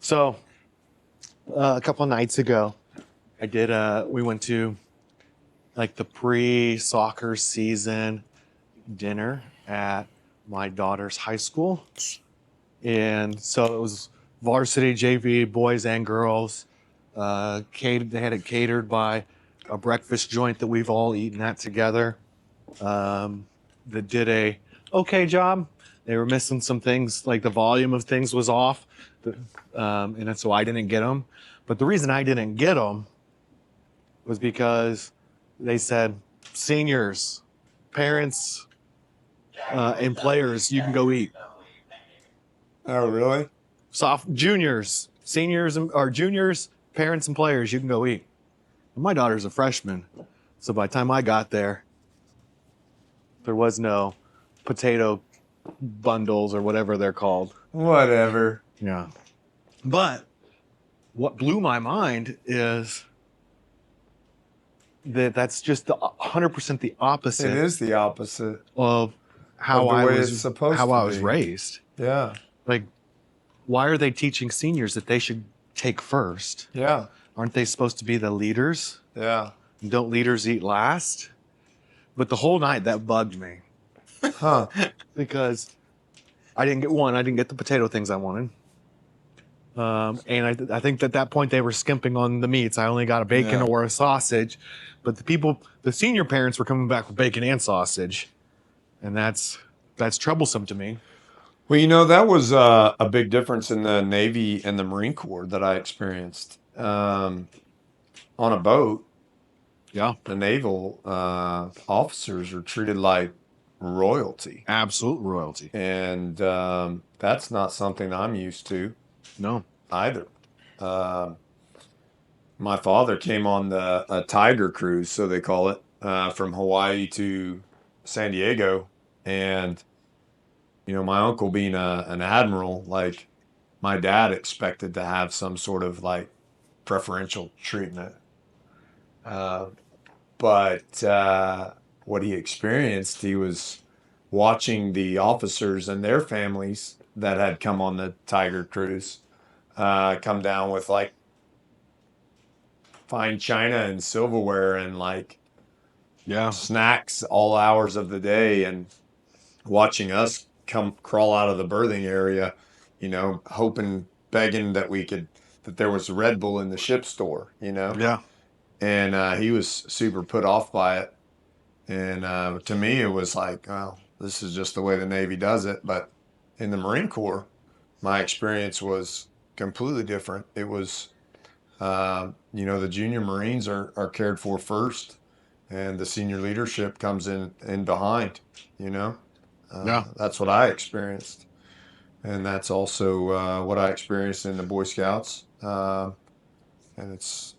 So a couple of nights ago, we went to like the pre-soccer season dinner at my daughter's high school. And so it was varsity JV, boys and girls. They had it catered by a breakfast joint that we've all eaten at together. That did a okay job. They were missing some things, like the volume of things was off, and so I didn't get them. But the reason I didn't get them was because they said seniors, parents, and players, you can go eat. Oh, really? Juniors, seniors, or juniors, parents, and players, you can go eat. My daughter's a freshman, so by the time I got there, there was no potato bundles or whatever they're called. Whatever. Yeah. But what blew my mind is that's just 100% the opposite It is the opposite of how of the I way was it's supposed how to I was be. raised. Yeah. Like, why are they teaching seniors that they should take first? Yeah. Aren't they supposed to be the leaders? Yeah. Don't leaders eat last? But the whole night that bugged me Huh. because I didn't get the potato things I wanted. And I think at that point they were skimping on the meats. I only got a bacon Yeah. or a sausage, but the senior parents were coming back with bacon and sausage, and that's troublesome to me. Well, that was a big difference in the Navy and the Marine Corps that I experienced. On a boat, Yeah, the naval officers are treated like royalty. absolute royalty. And that's not something I'm used to No, either. My father came on a Tiger cruise, so they call it, from Hawaii to San Diego. And, my uncle being an admiral, like my dad expected to have some sort of like preferential treatment. But what he experienced, he was watching the officers and their families that had come on the Tiger cruise come down with like fine china and silverware and like yeah, snacks all hours of the day, and watching us come crawl out of the berthing area, hoping, begging that there was Red Bull in the ship store, yeah, and he was super put off by it. And to me, it was like, well, this is just the way the Navy does it. But in the Marine Corps, my experience was completely different. It was, the junior Marines are cared for first, and the senior leadership comes in behind, yeah. That's what I experienced. And that's also what I experienced in the Boy Scouts. And it's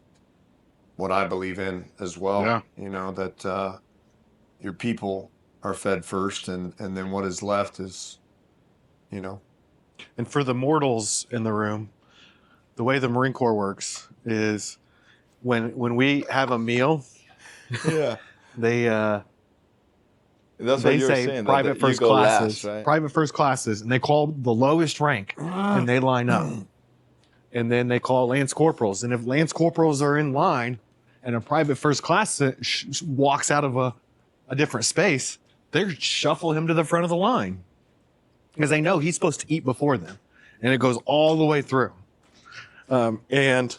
what I believe in as well, Yeah. that your people are fed first, and then what is left is, And for the mortals in the room, the way the Marine Corps works is when we have a meal, Yeah. they That's what they you were say saying. private You first go classes, last, right? private first classes, and they call the lowest rank, and they line up, and then they call lance corporals, and if lance corporals are in line, and a private first class walks out of a different space, they shuffle him to the front of the line because they know he's supposed to eat before them, and it goes all the way through. And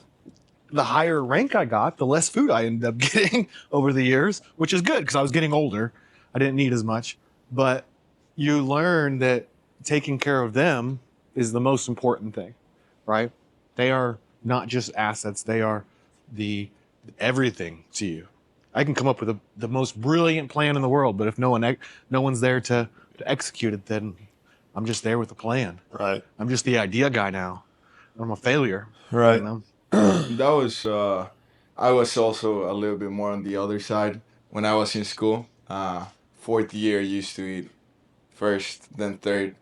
the higher rank I got, the less food I ended up getting over the years, which is good because I was getting older. I didn't need as much. But you learn that taking care of them is the most important thing, right? They are not just assets. They are the everything to you. I can come up with the most brilliant plan in the world, but if no one's there to execute it, then I'm just there with the plan. right. I'm just the idea guy now. I'm a failure. Right. You know? That was I was also a little bit more on the other side when I was in school. Fourth year used to eat first, then third,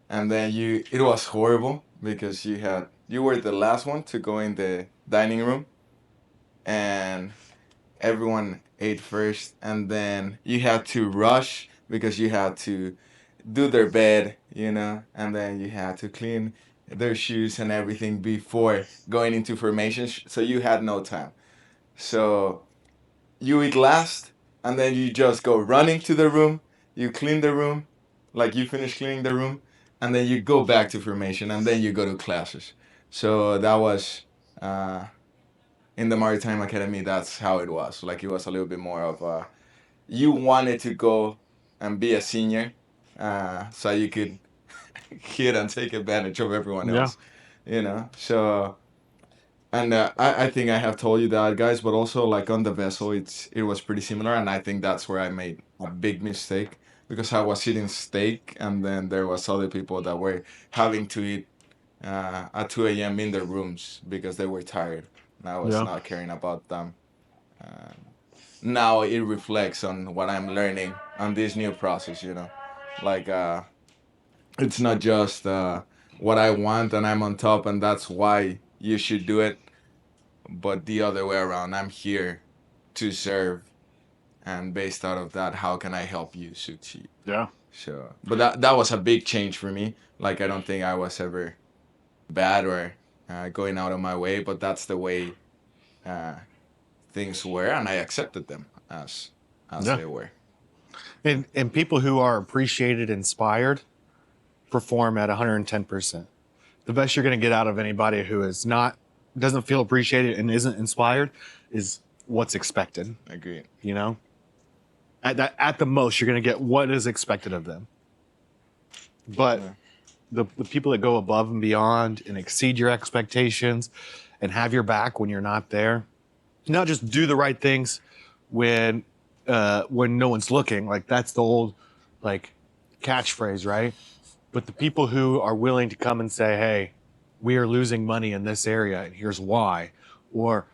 and then it was horrible because you were the last one to go in the dining room, and everyone ate first, and then you had to rush because you had to do their bed, and then you had to clean their shoes and everything before going into formation. So you had no time. So you eat last, and then you just go running to the room. You clean the room, like you finish cleaning the room, and then you go back to formation, and then you go to classes. So that was in the Maritime Academy. That's how it was. Like it was a little bit more of you wanted to go and be a senior, so you could hit and take advantage of everyone Yeah. else. So. And I think I have told you that, guys, but also like on the vessel, it was pretty similar, and I think that's where I made a big mistake because I was eating steak, and then there was other people that were having to eat at 2 a.m. in their rooms because they were tired, and I was Yeah. not caring about them. Uh, Now it reflects on what I'm learning on this new process, like it's not just what I want and I'm on top, and that's why you should do it, but the other way around. I'm here to serve, and based out of that, how can I help you succeed? Yeah. So, but that was a big change for me. Like I don't think I was ever bad or going out of my way, but that's the way uh, things were, and I accepted them as Yeah. they were. And people who are appreciated, inspired, perform at 110%. The best you're going to get out of anybody who is not doesn't feel appreciated and isn't inspired is what's expected. Agreed. You know, at the most you're going to get what is expected of them. But Yeah. the people that go above and beyond and exceed your expectations and have your back when you're not there, not just do the right things when no one's looking. Like that's the old like catchphrase, right? But the people who are willing to come and say, "Hey, we are losing money in this area, and here's why," or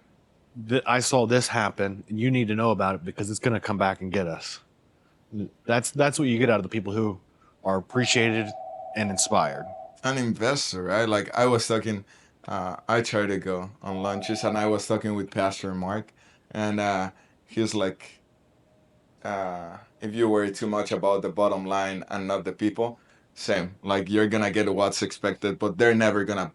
"I saw this happen, and you need to know about it because it's going to come back and get us." That's what you get out of the people who are appreciated and inspired. An investor, right? Like I was talking, I try to go on lunches, and I was talking with Pastor Mark, and he's like, if you worry too much about the bottom line and not the people, same. Like you're gonna get what's expected, but they're never gonna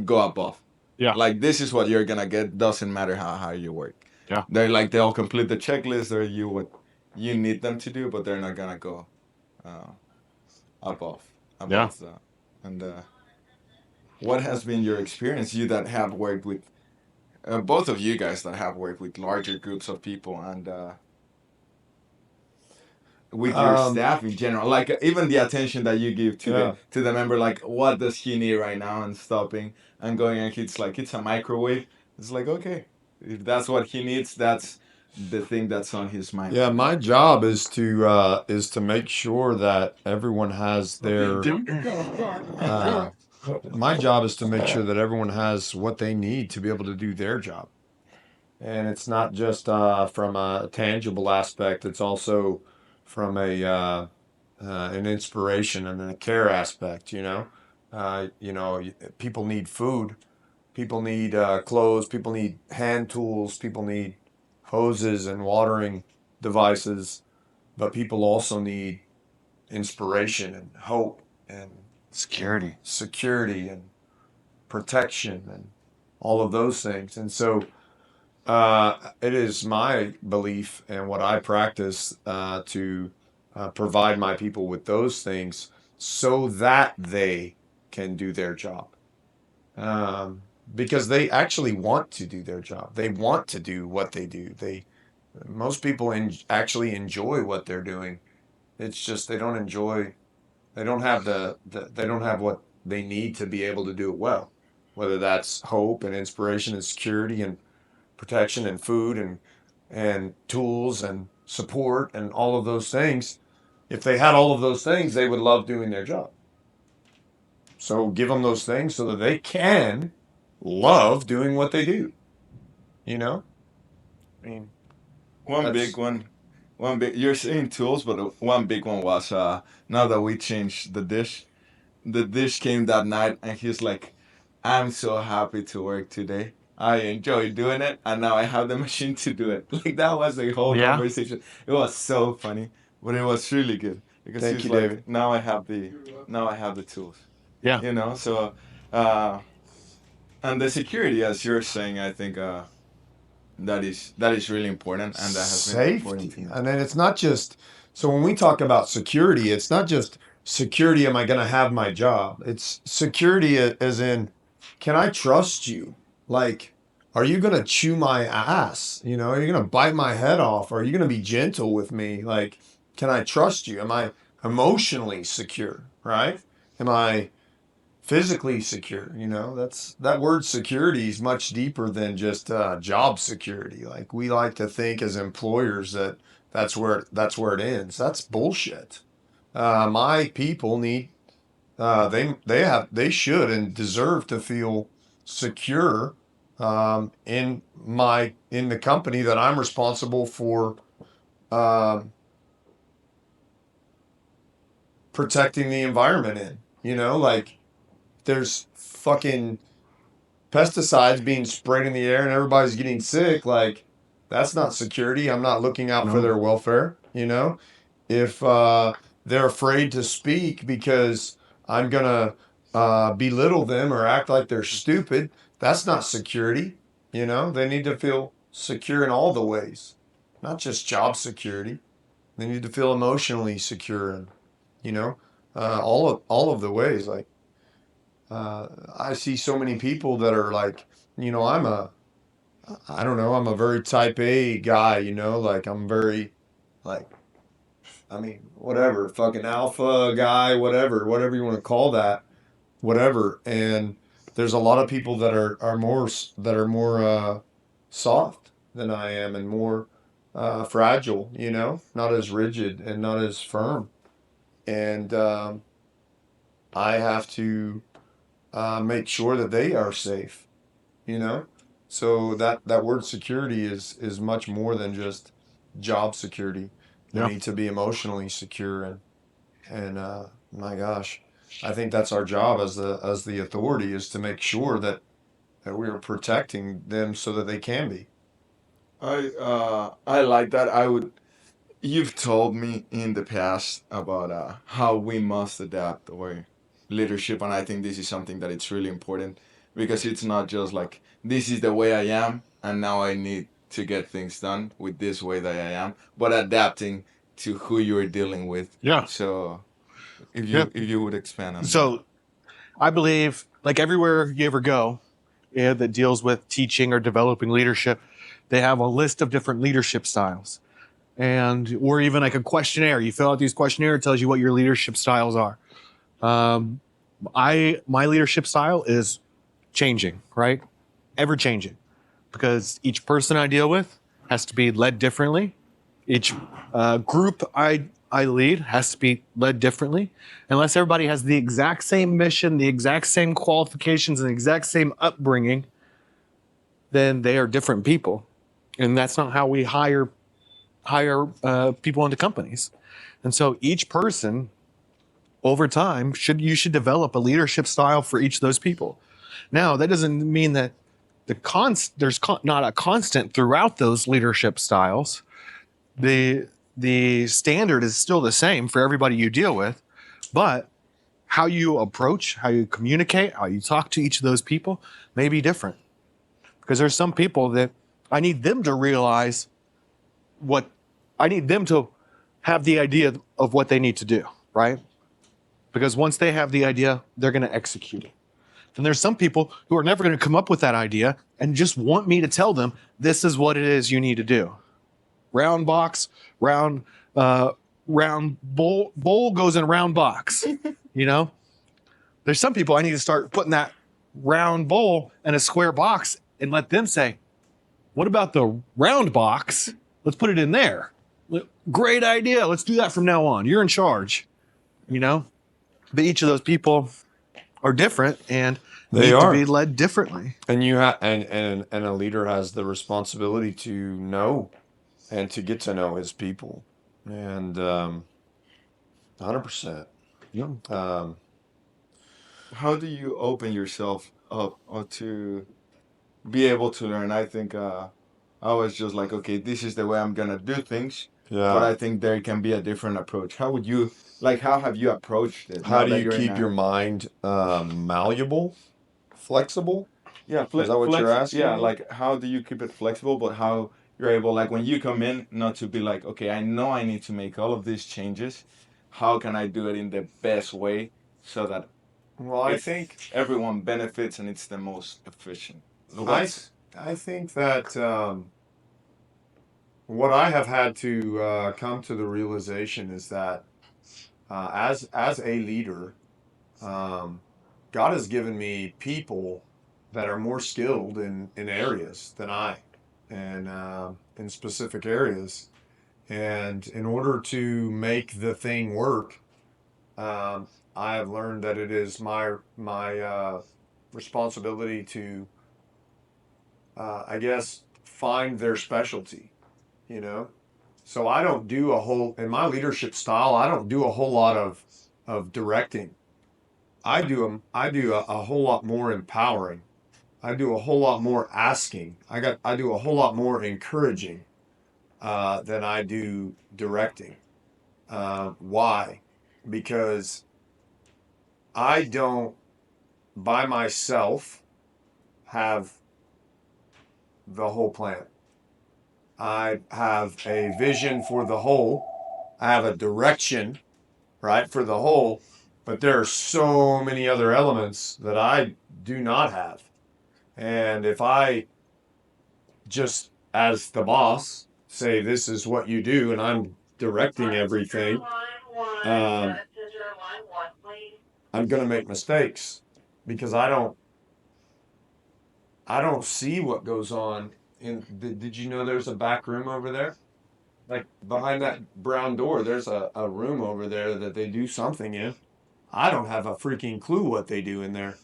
go above. Yeah. Like this is what you're gonna get. Doesn't matter how hard you work. Yeah. They'll complete the checklist or you what you need them to do, but they're not gonna go uh, above Yeah. that. And what has been your experience? You that have worked with both of you guys that have worked with larger groups of people and with your staff in general, like even the attention that you give to Yeah. the member, like what does he need right now, and stopping and going, and it's like it's a microwave. It's like okay, if that's what he needs, that's the thing that's on his mind. Yeah, my job is to make sure that everyone has their my job is to make sure that everyone has what they need to be able to do their job. And it's not just from a tangible aspect, it's also from an inspiration and a care aspect, people need food, people need clothes, people need hand tools, people need hoses and watering devices, but people also need inspiration and hope and Security. security and protection and all of those things. And so it is my belief and what I practice to provide my people with those things so that they can do their job. Because they actually want to do their job. They want to do what they do. Most people actually enjoy what they're doing. It's just they don't enjoy. They don't have they don't have what they need to be able to do it well. Whether that's hope and inspiration and security and protection and food and tools and support and all of those things. If they had all of those things, they would love doing their job. So give them those things so that they can love doing what they do. I mean, One that's- big one. One big. You're saying tools, but one big one was now that we changed the dish. The dish came that night, and he's like, "I'm so happy to work today. I enjoy doing it, and now I have the machine to do it." Like that was the whole Yeah. conversation. It was so funny, but it was really good because Thank he's you, like, David. "Now I have the tools." Yeah. So Uh, and the security, as you're saying, I think that is really important, and that has been important to Safety. me. And then it's not just, so when we talk about security, it's not just security, am I going to have my job? It's security as in, can I trust you? Like, are you going to chew my ass? You know, are you going to bite my head off? Are you going to be gentle with me? Like, can I trust you? Am I emotionally secure? Right? Am I physically secure? You know, that's that word security is much deeper than just job security. Like we like to think as employers that that's where it ends. That's bullshit. My people need they should and deserve to feel secure in the company that I'm responsible for um, protecting the environment in. You know, like there's fucking pesticides being sprayed in the air and everybody's getting sick, like that's not security. I'm not looking out for No. their welfare, you know? If they're afraid to speak because I'm gonna belittle them or act like they're stupid, that's not security, you know? They need to feel secure in all the ways, not just job security. They need to feel emotionally secure and, you know, all of the ways. Like I see so many people that are like, you know, I don't know, I'm a very type A guy, you know, like I'm very, like, I mean, whatever, fucking alpha guy, whatever you want to call that, whatever. And there's a lot of people that are more soft than I am and more fragile, you know, not as rigid and not as firm. And I have to make sure that they are safe, you know. So that word security is much more than just job security. They Yeah. need to be emotionally secure and my gosh, I think that's our job as the authority is to make sure that we are protecting them so that they can be. I like that. I would. You've told me in the past about how we must adapt our leadership, and I think this is something that it's really important because it's not just like this is the way I am, and now I need to get things done with this way that I am, but adapting to who you're dealing with. Yeah. So Yeah. if you would expand on that. So I believe, like everywhere you ever go, yeah, that deals with teaching or developing leadership, they have a list of different leadership styles. And or even like a questionnaire. You fill out these questionnaire, it tells you what your leadership styles are. Um, my leadership style is changing, right? Ever changing, because each person I deal with has to be led differently. Each group I lead has to be led differently. Unless everybody has the exact same mission, the exact same qualifications, and the exact same upbringing, then they are different people, and that's not how we hire people into companies. And so each person over time you should develop a leadership style for each of those people. Now that doesn't mean that not a constant throughout those leadership styles. The standard is still the same for everybody you deal with, but how you approach, how you communicate, how you talk to each of those people may be different. Because there's some people that I need them to realize what I need them to have the idea of what they need to do, right? Because once they have the idea, they're going to execute it. Then there's some people who are never going to come up with that idea and just want me to tell them this is what it is you need to do. Round box, round bowl goes in round box. You know, there's some people I need to start putting that round bowl in a square box and let them say, what about the round box? Let's put it in there. Great idea. Let's do that from now on. You're in charge, you know? But each of those people are different and They need are. to be led differently. And you have and a leader has the responsibility to know and to get to know his people. And 100%. Yeah. How do you open yourself up or to be able to learn? I think I was just like, okay, this is the way I'm gonna do things, but I Yeah. think there can be a different approach. How would you like? How have you approached it How now do that you you're in keep your a mind malleable? flexible. Yeah, Is that what you're asking Yeah, me? like how do you keep it flexible, but how you're able, like when you come in, not to be like, okay, I know I need to make all of these changes. How can I do it in the best way so that Well, I think everyone benefits and it's the most efficient? I think that what I have had to come to the realization is that as a leader, God has given me people that are more skilled in areas than I, and in specific areas. And in order to make the thing work, I have learned that it is my responsibility to, I guess, find their specialty. You know, so I don't do a whole in my leadership style. I don't do a whole lot of directing. I do a whole lot more empowering. I do a whole lot more asking. I do a whole lot more encouraging than I do directing. Why? Because I don't by myself have the whole plan. I have a vision for the whole. I have a direction, right, for the whole. But there are so many other elements that I do not have. And if I just, as the boss, say this is what you do and I'm directing everything, um, I'm going to make mistakes because I don't see what goes on. Did you know there's a back room over there? Like behind that brown door, there's a room over there that they do something in. I don't have a freaking clue what they do in there.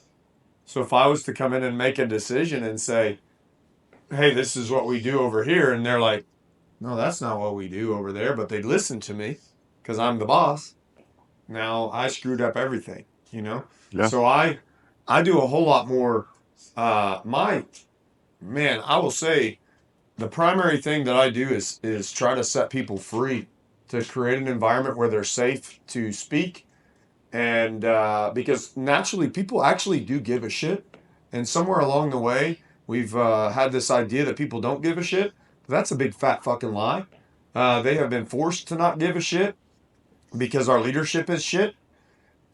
So if I was to come in and make a decision and say, hey, this is what we do over here, and they're like, no, that's not what we do over there, but they'd listen to me because I'm the boss. Now I screwed up everything, you know? Yeah. So I do a whole lot more. I will say the primary thing that I do is try to set people free to create an environment where they're safe to speak, and because naturally people actually do give a shit, and somewhere along the way we've had this idea that people don't give a shit. That's a big fat fucking lie. They have been forced to not give a shit because our leadership is shit,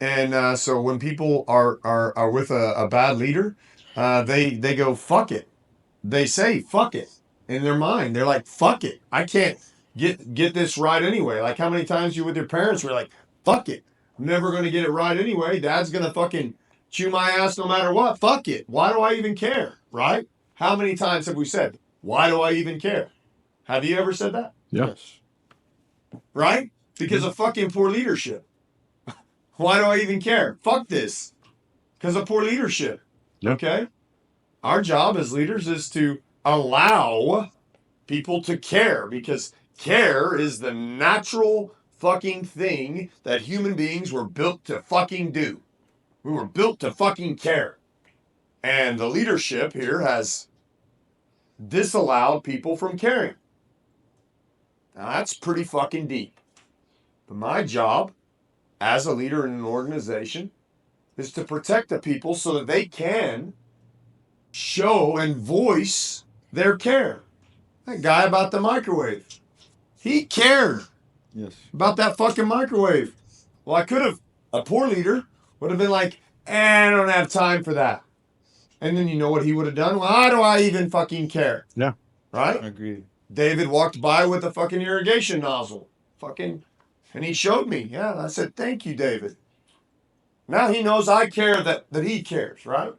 and so when people are with a bad leader, they go fuck it. They say fuck it in their mind. They're like fuck it. I can't get this right anyway. Like how many times you with your parents were like fuck it. I'm never gonna get it right anyway. Dad's gonna fucking chew my ass no matter what. Fuck it. Why do I even care? Right? How many times have we said why do I even care? Have you ever said that? Yeah. Yes. Right? Because of fucking poor leadership. Why do I even care? Fuck this. Because of poor leadership. Yeah. Okay? Our job as leaders is to allow people to care because care is the natural fucking thing that human beings were built to fucking do. We were built to fucking care. And the leadership here has disallowed people from caring. Now that's pretty fucking deep. But my job as a leader in an organization is to protect the people so that they can show and voice their care. That guy about the microwave, he cared Yes. about that fucking microwave. Well, a poor leader would have been like, I don't have time for that. And then you know what he would have done? Well, how do I even fucking care? Yeah. Right? Agreed. David walked by with a fucking irrigation nozzle. And he showed me. Yeah, I said, thank you, David. Now he knows I care that he cares, right?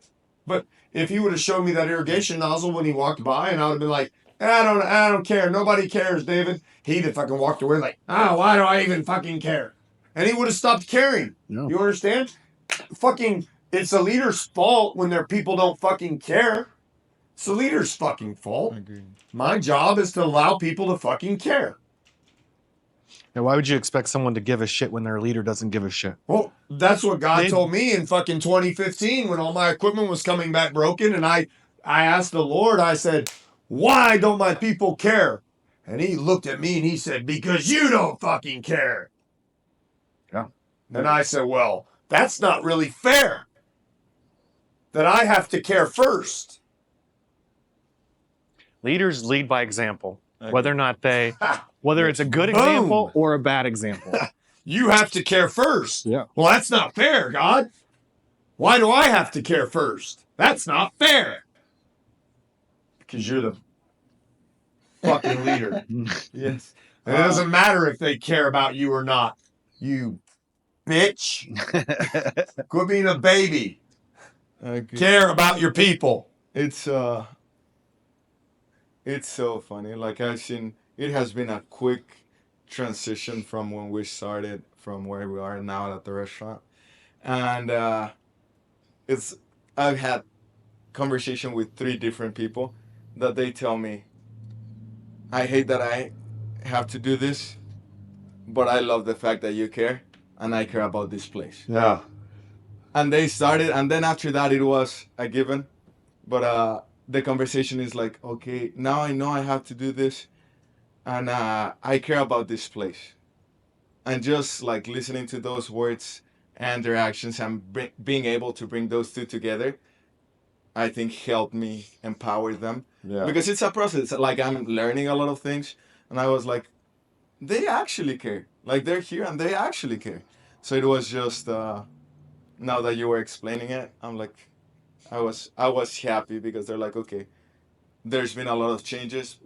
But if he would have showed me that irrigation nozzle when he walked by, and I would have been like, I don't care. Nobody cares, David. He'd have fucking walked away like, why do I even fucking care? And he would have stopped caring. Yeah. You understand? Fucking, it's a leader's fault when their people don't fucking care. It's the leader's fucking fault. Agreed. My job is to allow people to fucking care. And why would you expect someone to give a shit when their leader doesn't give a shit? Well, that's what God They- told me in fucking 2015 when all my equipment was coming back broken. And I asked the Lord, I said, why don't my people care? And he looked at me and he said, because you don't fucking care. Yeah. And I said, well, that's not really fair. that I have to care first. Leaders lead by example, Okay. whether or not whether it's a good example or a bad example. You have to care first. Yeah. Well, that's not fair, God. Why do I have to care first? That's not fair. Because you're the fucking leader. Yes. And it doesn't matter if they care about you or not. You bitch. Quit being a baby. Okay. Care about your people. It's so funny. Like I've seen, it has been a quick transition from when we started from where we are now at the restaurant, and I've had conversation with 3 different people that they tell me, I hate that I have to do this, but I love the fact that you care and I care about this place. Yeah. And they started, and then after that it was a given, but the conversation is like, okay, now I know I have to do this, and I care about this place, and just like listening to those words and their actions and being able to bring those 2 together, I think helped me empower them. Yeah. Because it's a process. Like I'm learning a lot of things, and I was like, they actually care. Like they're here and they actually care. So it was just now that you were explaining it, I'm like, I was happy because they're like, okay, there's been a lot of changes.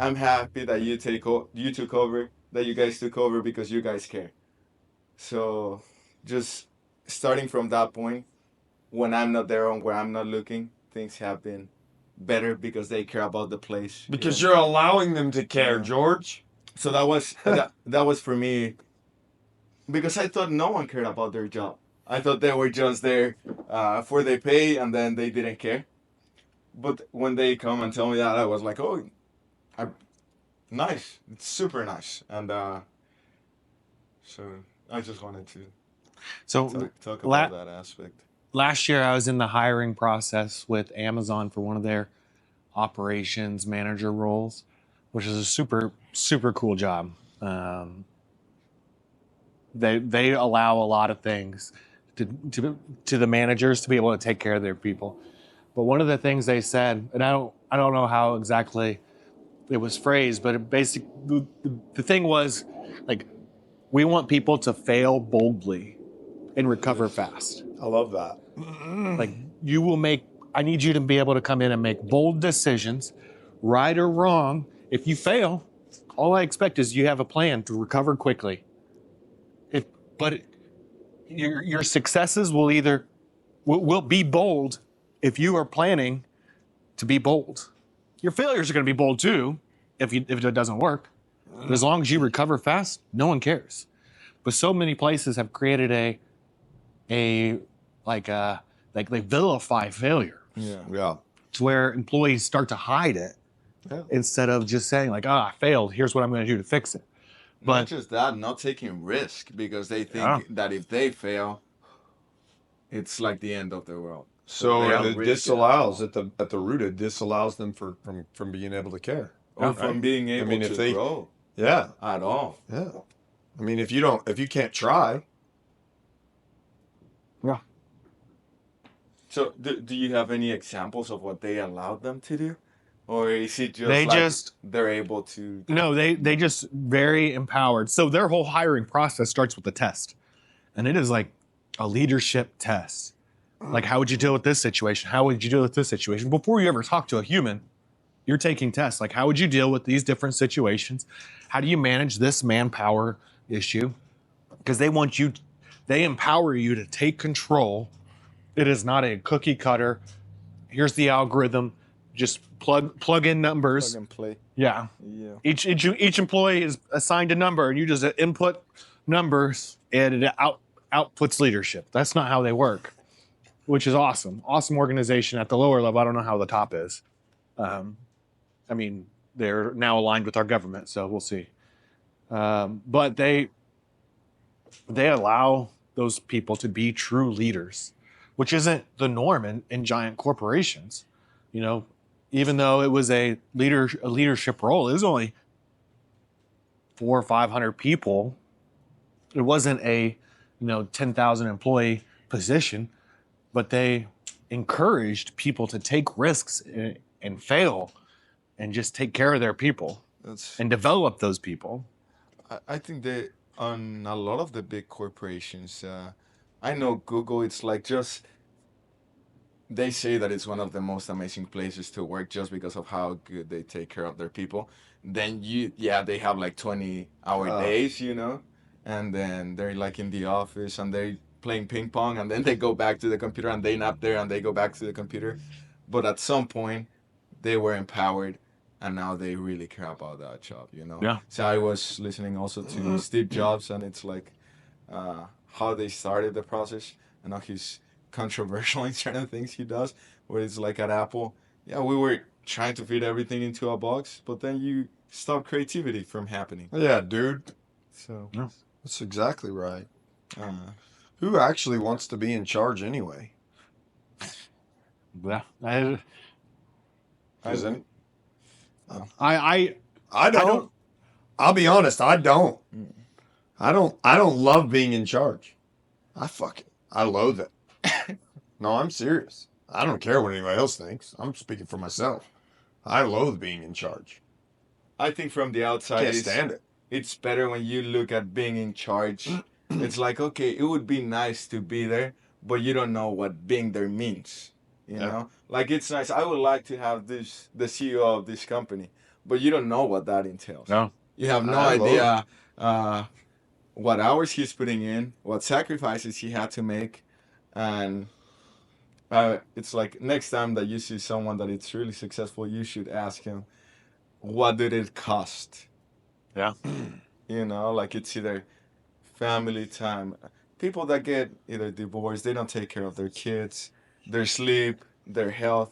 I'm happy that you took over, that you guys took over because you guys care. So just starting from that point, when I'm not there and where I'm not looking, things have been better because they care about the place. Because Yeah. you're allowing them to care, Yeah. George. So that was that was for me, because I thought no one cared about their job. I thought they were just there for their pay and then they didn't care. But when they come and tell me that, I was like, oh, nice. It's super nice. And so I just wanted to So talk La- about that aspect. last year I was in the hiring process with Amazon for one of their operations manager roles, which is a super cool job. They allow a lot of things to the managers to be able to take care of their people. But one of the things they said, and I don't know how exactly it was phrased, but the thing was like, we want people to fail boldly and recover fast. I love that. Like I need you to be able to come in and make bold decisions, right or wrong. If you fail, all I expect is you have a plan to recover quickly. But your successes will be bold if you are planning to be bold. Your failures are going to be bold too if it doesn't work. But as long as you recover fast, no one cares. But so many places have created they vilify failure Yeah. to where employees start to hide it instead of just saying like, I failed. Here's what I'm going to do to fix it. Not But just that, not taking risk because they think Yeah. that if they fail, it's like the end of the world. So they don't it risk disallows at the root. It disallows them from being able to care. Or from being able mean, to if they- grow Yeah. at all. Yeah. I mean, if you can't try. So do you have any examples of what they allowed them to do? Or is it just They like just- they're able to... no, they just very empowered. So their whole hiring process starts with a test. And it is like a leadership test. Like, how would you deal with this situation? How would you deal with this situation? Before you ever talk to a human, you're taking tests. Like, how would you deal with these different situations? How do you manage this manpower issue? Because they empower you to take control. It is not a cookie cutter. Here's the algorithm. Just plug in numbers. Plug and play. Yeah. Yeah. Each employee is assigned a number, and you just input numbers, and it outputs leadership. That's not how they work, which is awesome. Awesome organization at the lower level. I don't know how the top is. I mean, they're now aligned with our government, so we'll see. But they allow those people to be true leaders, which isn't the norm in giant corporations. You know, even though it was a leadership role, it was only 400 or 500 people. It wasn't a 10,000 employee position. but they encouraged people to take risks and fail and just take care of their people That's and develop those people. I think they on a lot of the big corporations. I know Google. It's like just they say that it's one of the most amazing places to work just because of how good they take care of their people. Then yeah, they have like 20-hour Uh, days, and then they're like in the office and they're playing ping pong, and then they go back to the computer and they nap there and they go back to the computer. But at some point, they were empowered and now they really care about that job. Yeah. So I was listening also to Steve Jobs, and it's like how they started the process and how he's controversial in certain things he does. Where it's like at Apple, yeah, we were trying to fit everything into a box, but then you stop creativity from happening. yeah, dude, So, that's exactly right. uh, Who actually wants to be in charge anyway? Yeah. Isn't I I don't. don't. I'll be honest, I don't. Mm. I don't love being in charge. I loathe it. No, I'm serious. I don't care what anybody else thinks. I'm speaking for myself. I loathe being in charge. I think from the outside, Can't stand it. it's better when you look at being in charge. It's like, okay, it would be nice to be there, but you don't know what being there means. Yeah. Like it's nice. I would like to have the CEO of this company, but you don't know what that entails. No. You have no I loathe idea what hours he's putting in, what sacrifices he had to make, and it's like next time that you see someone that it's really successful, you should ask him, what did it cost? Yeah. Like it's either family time. People that get either divorced, they don't take care of their kids, their sleep, their health.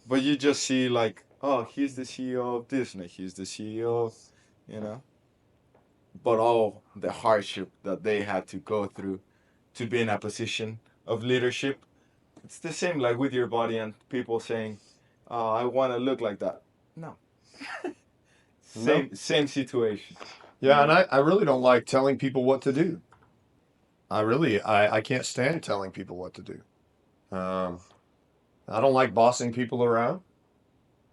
But you just see like, oh, he's the CEO of Disney, he's the CEO of, you know. But all the hardship that they had to go through to be in a position of leadership, it's the same like with your body and people saying, oh, I want to look like that. No. Same situation. Yeah, and I really don't like telling people what to do. I can't stand telling people what to do. I don't like bossing people around.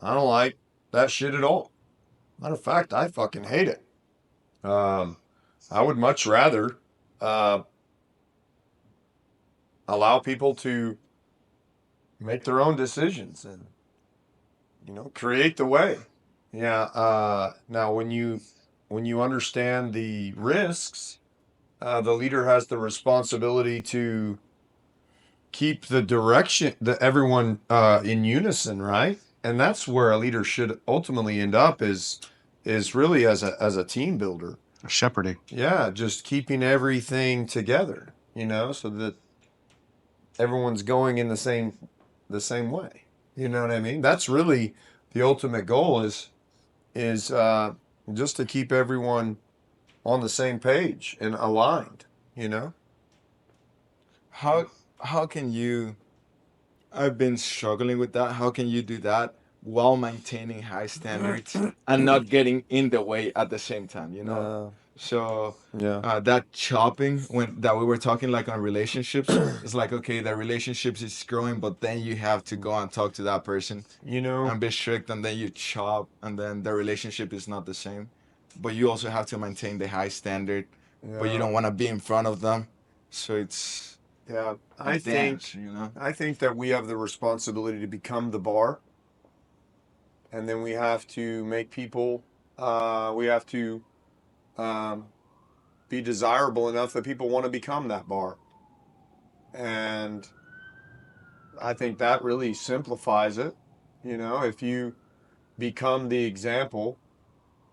I don't like that shit at all. Matter of fact, I fucking hate it. I would much rather allow people to make their own decisions and create the way. Yeah. Now, when you understand the risks, the leader has the responsibility to keep the direction that everyone in unison, right? And that's where a leader should ultimately end up is really as a team builder. Shepherding. Yeah, just keeping everything together, so that everyone's going in the same way. You know what I mean? That's really the ultimate goal is just to keep everyone on the same page and aligned, How can you I've been struggling with that. How can you do that while maintaining high standards and not getting in the way at the same time? So Yeah. that chopping when that we were talking like on relationships, it's like okay, the relationships is growing, but then you have to go and talk to that person and be strict, and then you chop, and then the relationship is not the same. But you also have to maintain the high standard, but you don't want to be in front of them. So it's Yeah, a dance. I think that we have the responsibility to become the bar, and then we have to make people. We have to be desirable enough that people want to become that bar, and I think that really simplifies it. If you become the example,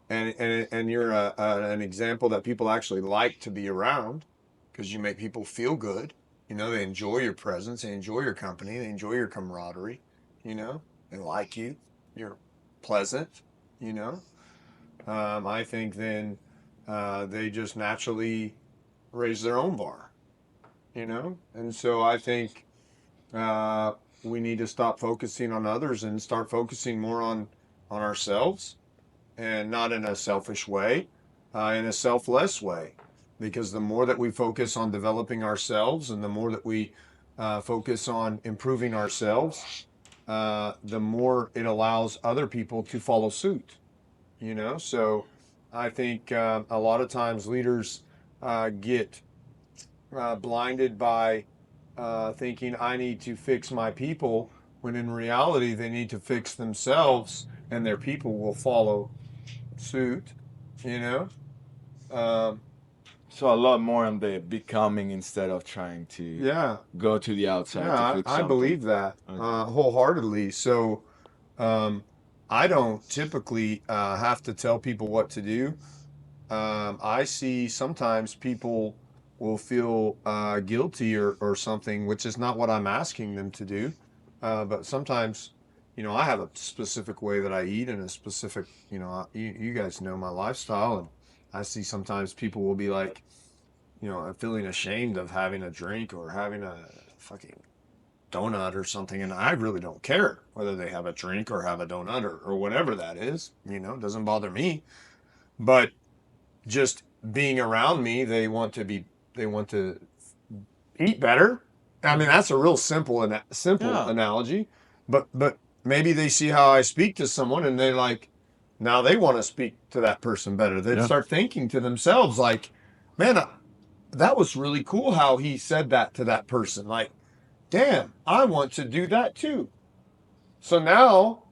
and you're an example that people actually like to be around, because you make people feel good. They enjoy your presence, they enjoy your company, they enjoy your camaraderie, they like you, you're pleasant, you know. I think then they just naturally raise their own bar, And so I think we need to stop focusing on others and start focusing more on ourselves, and not in a selfish way, in a selfless way. Because the more that we focus on developing ourselves, and the more that we focus on improving ourselves, the more it allows other people to follow suit. So I think a lot of times leaders get blinded by thinking I need to fix my people, when in reality they need to fix themselves, and their people will follow suit. You know, um, So a lot more on the becoming instead of trying to yeah, go to the outside to yeah, fix I something. believe that Okay. wholeheartedly. So um, I don't typically have to tell people what to do. I see sometimes people will feel guilty or something, which is not what I'm asking them to do. But sometimes, I have a specific way that I eat and a specific, you guys know my lifestyle. And I see sometimes people will be like, feeling ashamed of having a drink or having a fucking donut or something. And I really don't care whether they have a drink or have a donut or whatever that is. It doesn't bother me. But just being around me, they want to eat better. I mean, that's a real simple Yeah. analogy, but maybe they see how I speak to someone and they like, now they want to speak to that person better. They Yeah. start thinking to themselves like, man, that was really cool how he said that to that person. Like, damn, I want to do that too. So now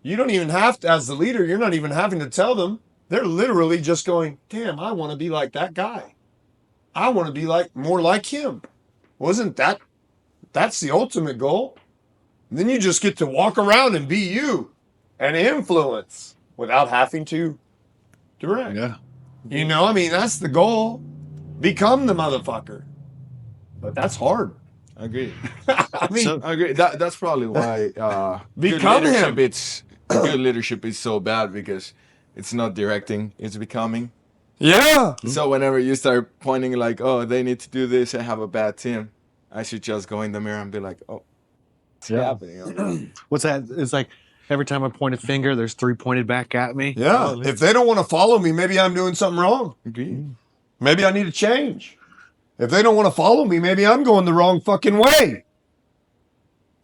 you don't even have to, as the leader, you're not even having to tell them. They're literally just going, damn, I want to be like that guy. I want to be more like him. Wasn't that's the ultimate goal? And then you just get to walk around and be you and influence without having to direct. Yeah. I mean, that's the goal. Become the motherfucker. But that's hard. Agree. I mean, So- I agree. That's probably why Become good leadership. him. It's good leadership is so bad because it's not directing; it's becoming. yeah. So whenever you start pointing like, "Oh, they need to do this," and have a bad team, I should just go in the mirror and be like, "Oh, it's Yeah. happening." What's that? It's like every time I point a finger, there's 3 pointed back at me. Yeah. Oh, If they don't want to follow me, maybe I'm doing something wrong. Agree. Maybe I need to change. If they don't want to follow me, maybe I'm going the wrong fucking way.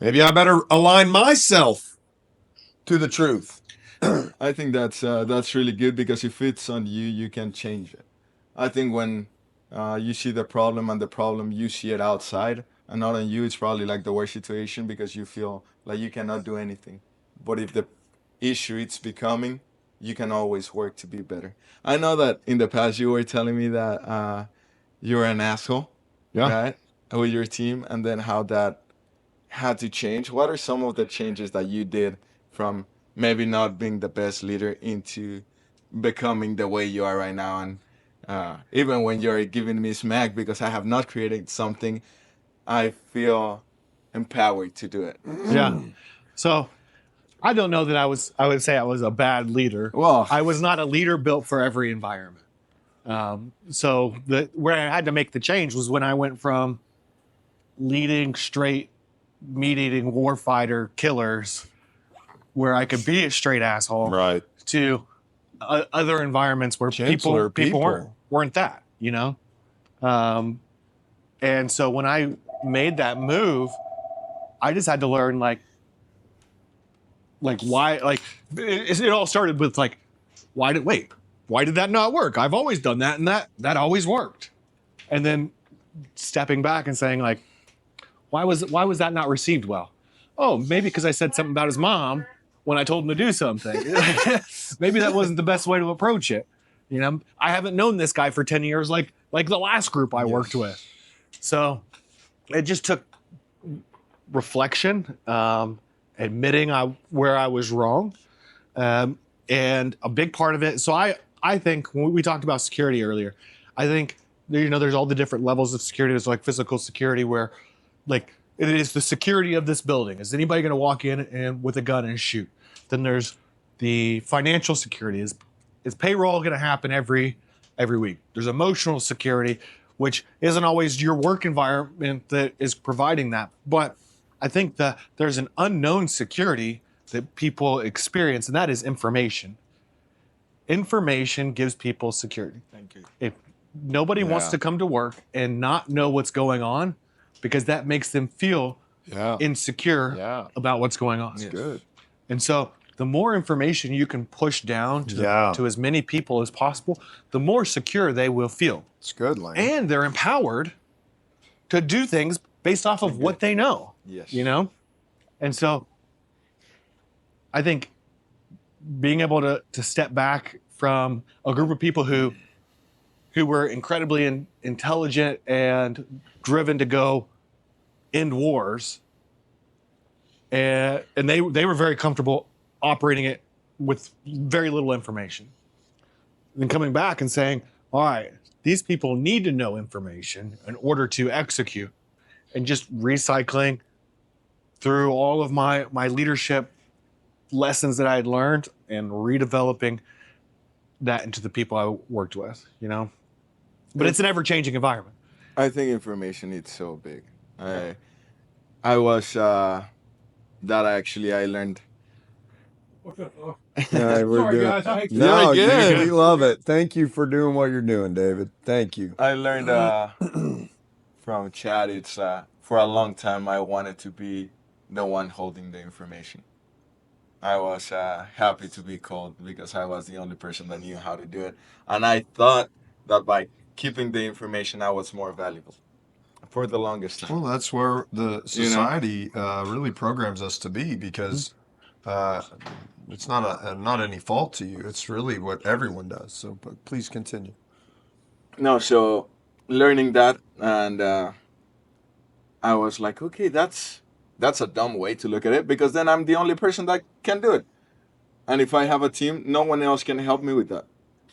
Maybe I better align myself to the truth. I think that's really good because if it's on you, you can change it. I think when you see the problem and the problem you see it outside and not on you, it's probably like the worst situation because you feel like you cannot do anything. But if the issue it's becoming, you can always work to be better. I know that in the past you were telling me that you were an asshole, Yeah. right, with your team, and then how that had to change. What are some of the changes that you did from maybe not being the best leader into becoming the way you are right now? And even when you're giving me smack because I have not created something, I feel empowered to do it. Yeah. So I don't know that I would say I was a bad leader. Well, I was not a leader built for every environment. So where I had to make the change was when I went from leading straight meat-eating warfighter killers, where I could be a straight asshole, Right. to other environments where Gentler people people. weren't that, and so when I made that move, I just had to learn like why, it all started with like, why did that not work? I've always done that, and that always worked. And then stepping back and saying like, why was that not received well? Oh, maybe because I said something about his mom when I told him to do something. Maybe that wasn't the best way to approach it. I haven't known this guy for 10 years like the last group I worked with. So it just took reflection, admitting where I was wrong. And a big part of it, so I think when we talked about security earlier, I think there's all the different levels of security. There's like physical security where like it is the security of this building. Is anybody going to walk in and with a gun and shoot? Then there's the financial security. Is payroll going to happen every week? There's emotional security, which isn't always your work environment that is providing that. But I think that there's an unknown security that people experience, and that is information. Information gives people security. thank you. If nobody wants Yeah. to come to work and not know what's going on, because that makes them feel Yeah. insecure Yeah. about what's going on. Yes. Good. And so the more information you can push down to as many people as possible, the more secure they will feel. It's good, Lane. And they're empowered to do things based off of what they know. Yes. You know? And so I think being able to step back from a group of people who were incredibly intelligent and driven to go end wars, and they were very comfortable operating it with very little information. Then coming back and saying, all right, these people need to know information in order to execute, and just recycling through all of my leadership lessons that I had learned and redeveloping that into the people I worked with, you know? But it's an ever-changing environment. I think information is so big. I was that actually I learned. Yeah, we're Sorry, doing. guys. I hate to- No, You're good. we love it. Thank you for doing what you're doing, David. Thank you. I learned from Chad. It's for a long time I wanted to be the one holding the information. I was happy to be called because I was the only person that knew how to do it, and I thought that by keeping the information, I was more valuable for the longest time. Well, that's where the society really programs us to be, because it's not any fault to you. It's really what everyone does. So, but please continue. No, so learning that, and I was like, okay, that's a dumb way to look at it, because then I'm the only person that can do it. And if I have a team, no one else can help me with that.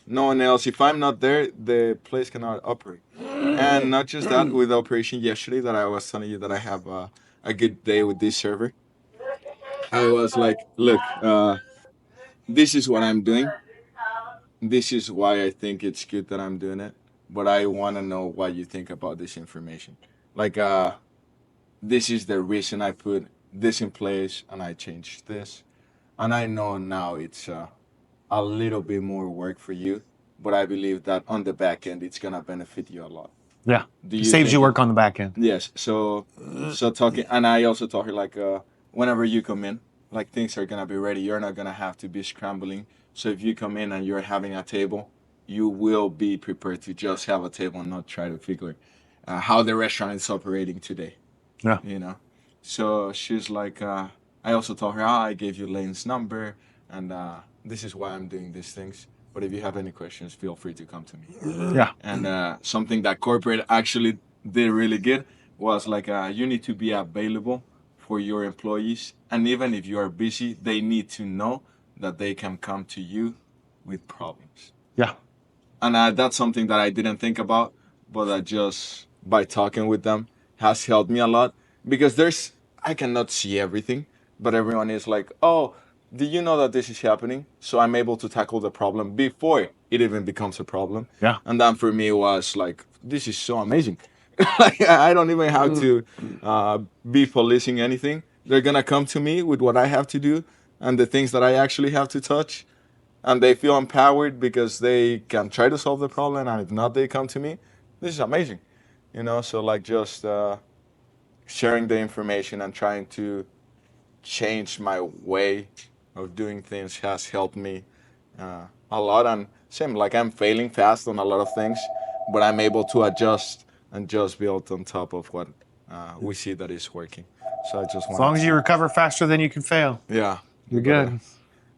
No one else. If I'm not there, the place cannot operate. And not just that, with the operation yesterday that I was telling you that I have a good day with this server. I was like, look, this is what I'm doing. This is why I think it's good that I'm doing it. But I want to know what you think about this information. Like, this is the reason I put this in place and I changed this. And I know now it's a little bit more work for you, but I believe that on the back end, it's going to benefit you a lot. Yeah. Do It saves think you work on the back end. Yes. So talking, and I also told her like, whenever you come in, like things are gonna be ready. You're not gonna have to be scrambling. So if you come in and you're having a table, you will be prepared to just have a table and not try to figure how the restaurant is operating today. Yeah. You know. So she's like, I also told her, I gave you Lane's number, and this is why I'm doing these things. But if you have any questions, feel free to come to me. Yeah. And something that corporate actually did really good was like you need to be available for your employees, and even if you are busy, they need to know that they can come to you with problems. Yeah. And that's something that I didn't think about, but that just by talking with them has helped me a lot, because I cannot see everything, but everyone is like, oh, do you know that this is happening? So I'm able to tackle the problem before it even becomes a problem. Yeah. And that for me was like, this is so amazing. Like, I don't even have to be policing anything. They're going to come to me with what I have to do and the things that I actually have to touch. And they feel empowered because they can try to solve the problem. And if not, they come to me. This is amazing. You know, so like just sharing the information and trying to change my way of doing things has helped me a lot. And same, like I'm failing fast on a lot of things, but I'm able to adjust and just build on top of what we see that is working. So I just want As long as you recover faster than you can fail, yeah, you're good.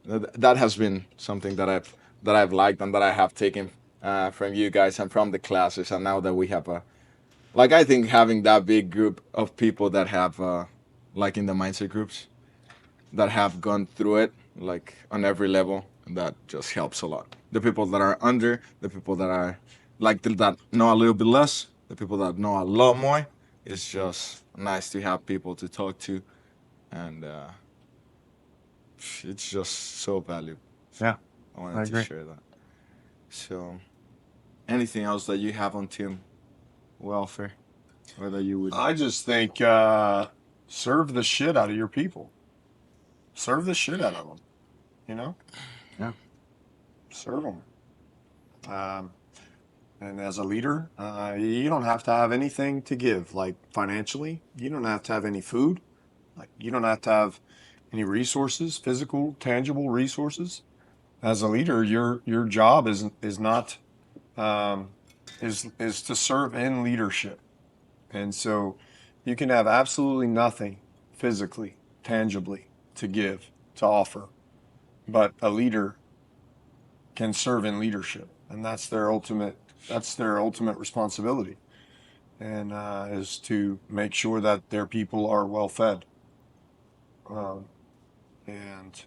that has been something that I've liked and that I have taken from you guys and from the classes. And now that we have like I think having that big group of people that have like in the mindset groups that have gone through it like on every level, that just helps a lot. The people that are under, the people that are like that know a little bit less, the people that know a lot more. It's just nice to have people to talk to, and it's just so valuable. Yeah, I wanted I to agree. share that. So, anything else that you have on team welfare, or that you would? I just think serve the shit out of your people. Serve the shit out of them. You know? Yeah. Serve them. And as a leader, you don't have to have anything to give, like financially. You don't have to have any food. Like you don't have to have any resources, physical, tangible resources. As a leader, your job is not um, is to serve in leadership. And so you can have absolutely nothing physically, tangibly to give, to offer, but a leader can serve in leadership, and that's their ultimate responsibility, and is to make sure that their people are well fed. Um, and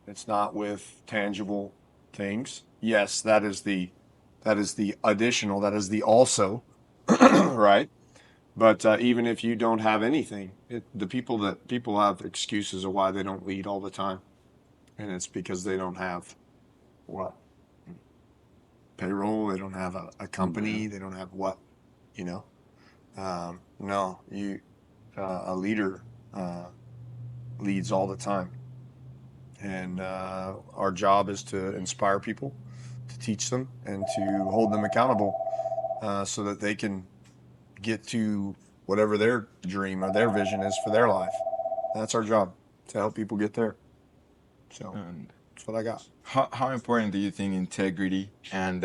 it's not with tangible things. Yes, that is the additional, that is the also, right? But even if you don't have anything, the people have excuses of why they don't lead all the time, and it's because they don't have what payroll, they don't have a company, they don't have what, you know. No, a leader leads all the time, and our job is to inspire people, to teach them, and to hold them accountable, so that they can get to whatever their dream or their vision is for their life. That's our job, to help people get there. So And that's what I got. how important do you think integrity and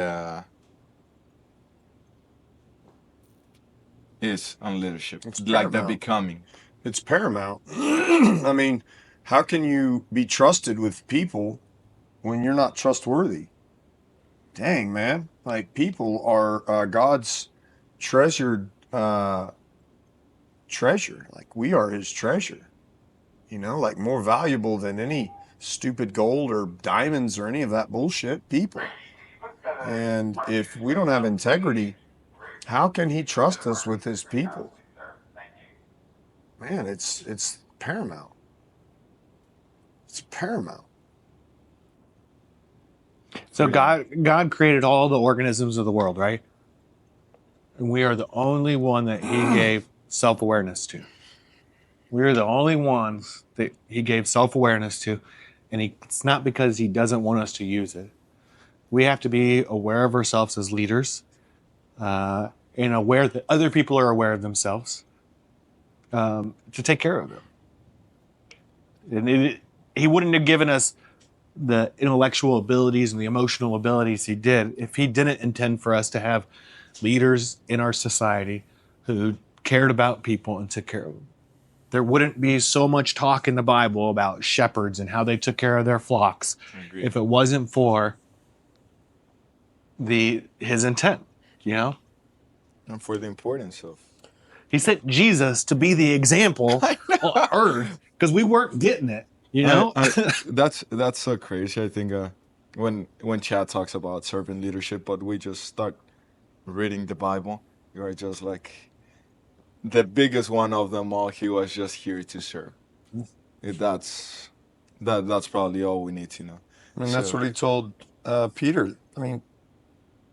is on leadership? It's Like the paramount. becoming. It's paramount. I mean, how can you be trusted with people when you're not trustworthy? Dang, man. Like, people are God's treasured treasure. Like, we are his treasure, like more valuable than any stupid gold or diamonds or any of that bullshit, people. And if we don't have integrity, how can he trust us with his people? Man, it's paramount. It's paramount. So For you. God created all the organisms of the world, right? And we are the only one that he gave self-awareness to. We're the only ones that he gave self-awareness to, and it's not because he doesn't want us to use it. We have to be aware of ourselves as leaders, and aware that other people are aware of themselves, to take care of them. And he wouldn't have given us the intellectual abilities and the emotional abilities he did if he didn't intend for us to have leaders in our society who cared about people and took care of them. There wouldn't be so much talk in the Bible about shepherds and how they took care of their flocks Agree. if it wasn't for his intent, you know? And for the importance of. He sent Jesus to be the example I on know. earth because we weren't getting it, you know? That's so crazy. I think when Chad talks about servant leadership, but we just start reading the Bible, you are just like the biggest one of them all. He was just here to serve. That's probably all we need to know. And that's So what he told Peter. I mean,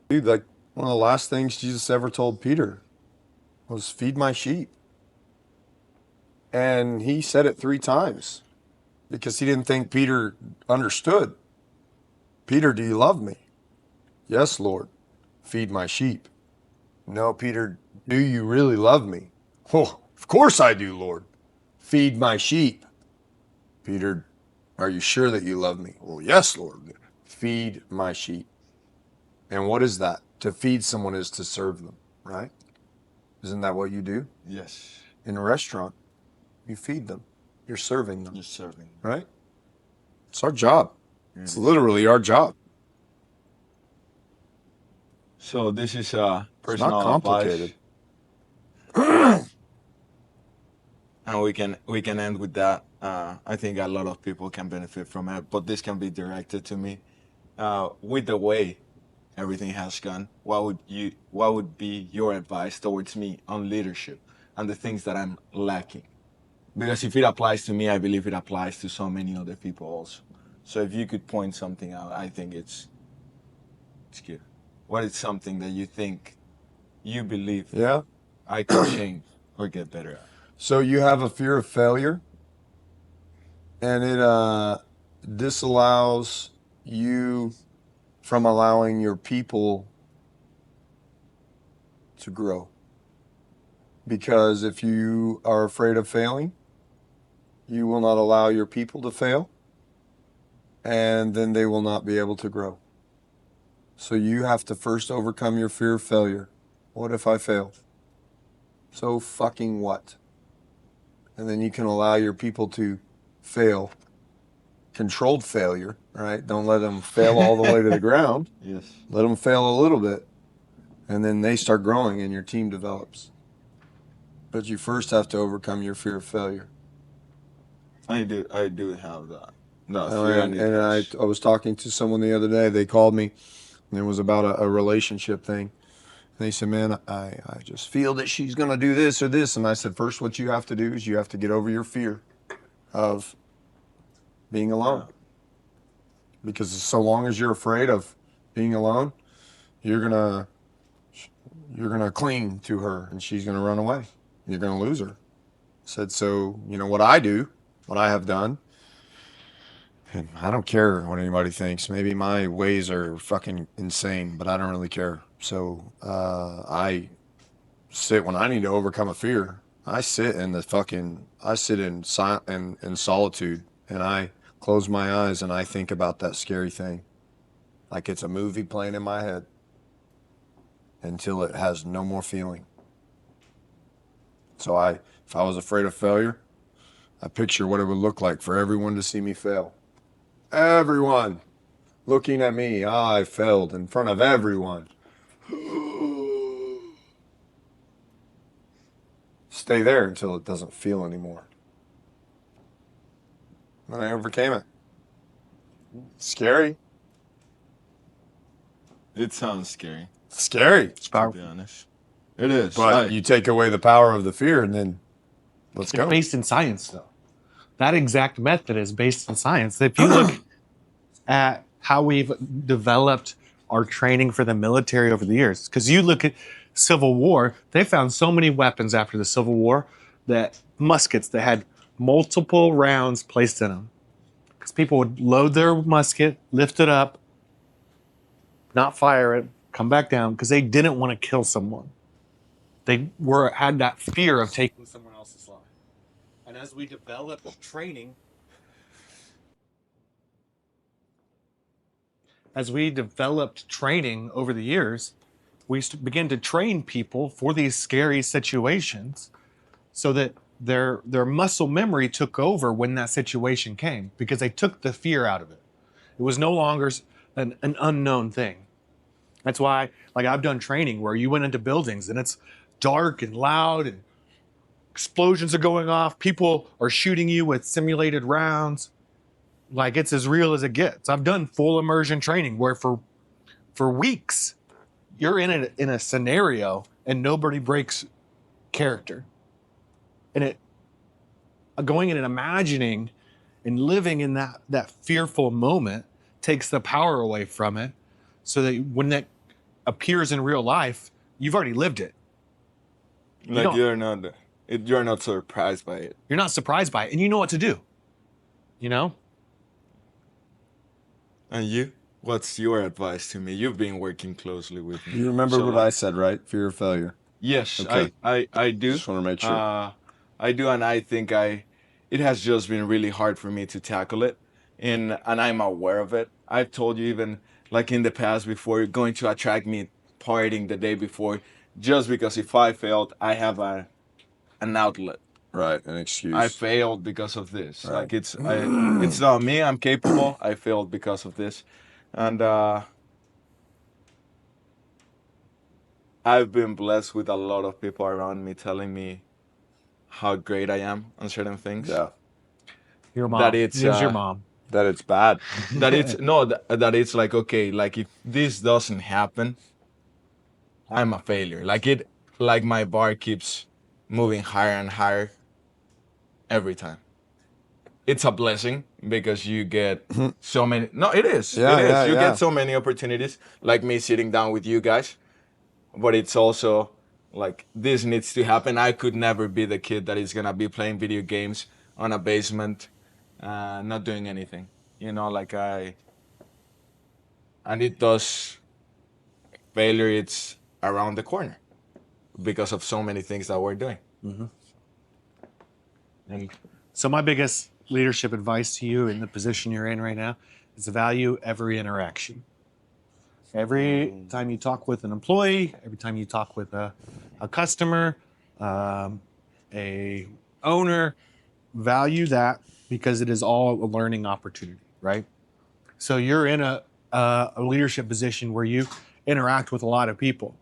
dude, like one of the last things Jesus ever told Peter was, feed my sheep. And he said it 3 times because he didn't think Peter understood. Peter, do you love me? Yes, Lord. Feed my sheep. No, Peter, do you really love me? Oh, of course I do, Lord. Feed my sheep. Peter, are you sure that you love me? Well, yes, Lord. Feed my sheep. And what is that? To feed someone is to serve them, right? Isn't that what you do? yes, In a restaurant, you feed them. You're serving them, just serving. right? It's our job. It's Yes. literally our job. So this is It's not personal complicated. advice, and we can end with that. I think a lot of people can benefit from it, but this can be directed to me. With the way everything has gone, what would be your advice towards me on leadership and the things that I'm lacking? Because if it applies to me, I believe it applies to so many other people also. So if you could point something out, I think it's good. What is something that you think you believe Yeah. I could change or get better at? So you have a fear of failure, and it disallows you from allowing your people to grow. Because if you are afraid of failing, you will not allow your people to fail, and then they will not be able to grow. So you have to first overcome your fear of failure. What if I fail? So fucking what? And then you can allow your people to fail. Controlled failure, right? Don't let them fail all the way to the ground. Yes. Let them fail a little bit. And then they start growing and your team develops. But you first have to overcome your fear of failure. I do have that. No, I was talking to someone the other day. They called me, and it was about a relationship thing. And they said, man, I just feel that she's going to do this or this. And I said, first, what you have to do is you have to get over your fear of being alone. Because so long as you're afraid of being alone, you're gonna cling to her and she's gonna run away. You're gonna lose her. I said, so you know what I have done, and I don't care what anybody thinks. Maybe my ways are fucking insane, but I don't really care. So I sit when I need to overcome a fear. I sit in solitude, and I close my eyes and I think about that scary thing, like it's a movie playing in my head, until it has no more feeling. So if I was afraid of failure, I picture what it would look like for everyone to see me fail. Everyone looking at me, I failed in front of everyone. Stay there until it doesn't feel anymore. And I overcame it. Scary. It sounds scary, Scary. It's to powerful. be honest. It is. But you take away the power of the fear and then let's It's go. based in science, though. That exact method is based in science. If you look at how we've developed our training for the military over the years, because you look at Civil War, they found so many weapons after the Civil War, that muskets that had multiple rounds placed in them. Because people would load their musket, lift it up, not fire it, come back down, because they didn't want to kill someone. They had that fear of taking someone else's life. And as we developed training, over the years, we began to train people for these scary situations, so that their muscle memory took over when that situation came, because they took the fear out of it. It was no longer an unknown thing. That's why, like, I've done training where you went into buildings and it's dark and loud and explosions are going off. People are shooting you with simulated rounds. Like, it's as real as it gets. I've done full immersion training where for weeks you're in a scenario and nobody breaks character. And going in and imagining and living in that fearful moment takes the power away from it, so that when that appears in real life, you've already lived it. Like you're not surprised by it. You're not surprised by it, and you know what to do. You know? And you? What's your advice to me? You've been working closely with me. You remember So, what I said, right? Fear of failure. Yes, Okay. I do. Just want to make sure. I do, and I think it has just been really hard for me to tackle it, and I'm aware of it. I've told you, even like in the past, before going to a track meet, partying the day before, just because if I failed, I have an outlet. Right, an excuse. I failed because of this. Right. Like it's not me. I'm capable. I failed because of this, and I've been blessed with a lot of people around me telling me how great I am on certain things. Yeah. Your mom. That it's, It is your mom. That it's bad. That it's no, that it's like, okay, like if this doesn't happen, I'm a failure. Like my bar keeps moving higher and higher every time. It's a blessing because you get so many. No, it is. Yeah, it is. yeah, You yeah. get so many opportunities, like me sitting down with you guys. But it's also like this needs to happen. I could never be the kid that is gonna be playing video games on a basement, not doing anything. You know, and it does. Failure, it's around the corner. because of so many things that we're doing. And so my biggest leadership advice to you in the position you're in right now is to value every interaction. Every time you talk with an employee, every time you talk with a customer, a owner, value that, because it is all a learning opportunity, right? So you're in a leadership position where you interact with a lot of people,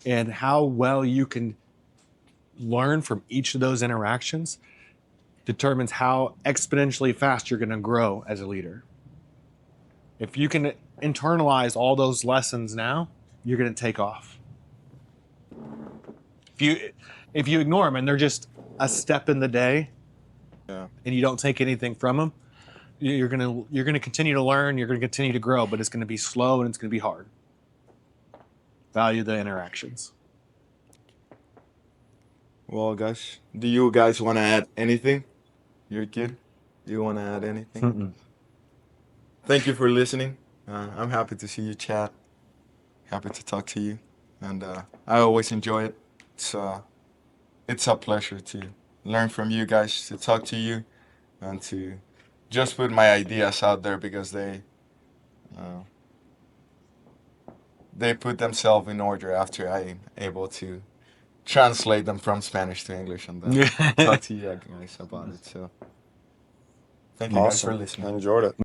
and how well you can learn from each of those interactions determines how exponentially fast you're going to grow as a leader. If you can internalize all those lessons now, you're going to take off. If you ignore them and they're just a step in the day, Yeah. and you don't take anything from them, you're gonna continue to learn. You're gonna continue to grow, but it's going to be slow and it's going to be hard. Value the interactions. Well, guys, do you guys want to add anything? You're good. Do you want to add anything? Thank you for listening. I'm happy to see you chat. Happy to talk to you, and I always enjoy it. It's a pleasure to learn from you guys, to talk to you, and to just put my ideas out there because they put themselves in order after I'm able to translate them from Spanish to English and then talk to you guys about it. So thank you guys for Awesome. listening. I enjoyed it.